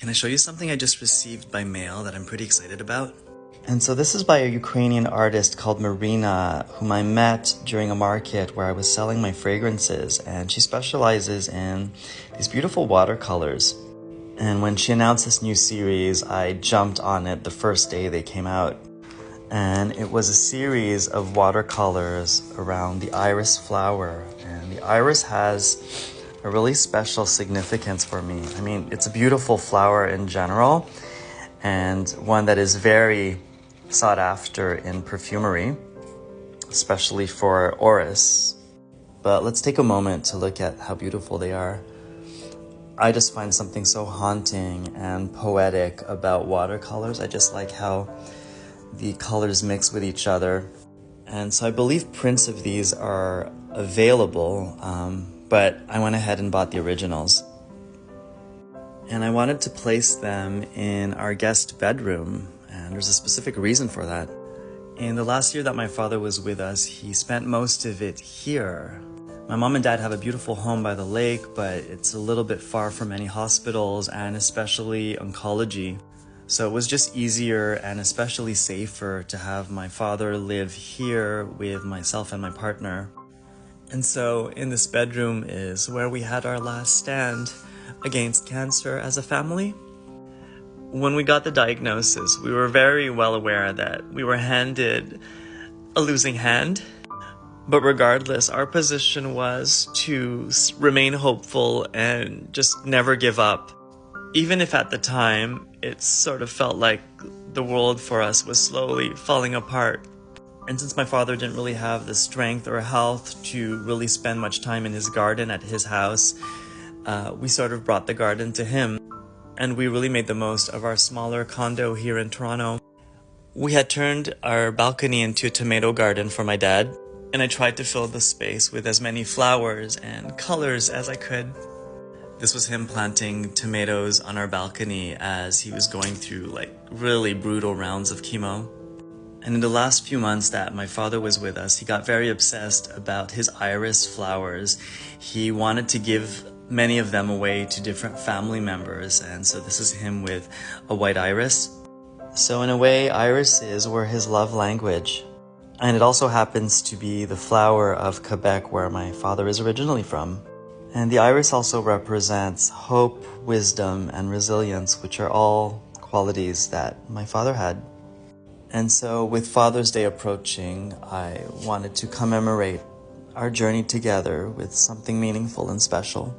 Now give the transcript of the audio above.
Can I show you something I just received by mail that I'm pretty excited about? And so this is by a Ukrainian artist called Marina, whom I met during a market where I was selling my fragrances, and she specializes in these beautiful watercolors. And when she announced this new series, I jumped on it the first day they came out. And it was a series of watercolors around the iris flower. And the iris has a really special significance for me. I mean, it's a beautiful flower in general, and one that is very sought after in perfumery, especially for orris. But let's take a moment to look at how beautiful they are. I just find something so haunting and poetic about watercolors. I just like how the colors mix with each other. And so I believe prints of these are available, but I went ahead and bought the originals. And I wanted to place them in our guest bedroom, and there's a specific reason for that. In the last year that my father was with us, he spent most of it here. My mom and dad have a beautiful home by the lake, but it's a little bit far from any hospitals and especially oncology. So it was just easier and especially safer to have my father live here with myself and my partner. And so in this bedroom is where we had our last stand against cancer as a family. When we got the diagnosis, we were very well aware that we were handed a losing hand. But regardless, our position was to remain hopeful and just never give up. Even if at the time, it sort of felt like the world for us was slowly falling apart. And since my father didn't really have the strength or health to really spend much time in his garden at his house, we sort of brought the garden to him. And we really made the most of our smaller condo here in Toronto. We had turned our balcony into a tomato garden for my dad, and I tried to fill the space with as many flowers and colors as I could. This was him planting tomatoes on our balcony as he was going through really brutal rounds of chemo. And in the last few months that my father was with us, he got very obsessed about his iris flowers. He wanted to give many of them away to different family members, and so this is him with a white iris. So in a way, irises were his love language. And it also happens to be the flower of Quebec, where my father is originally from. And the iris also represents hope, wisdom, and resilience, which are all qualities that my father had. And so with Father's Day approaching, I wanted to commemorate our journey together with something meaningful and special.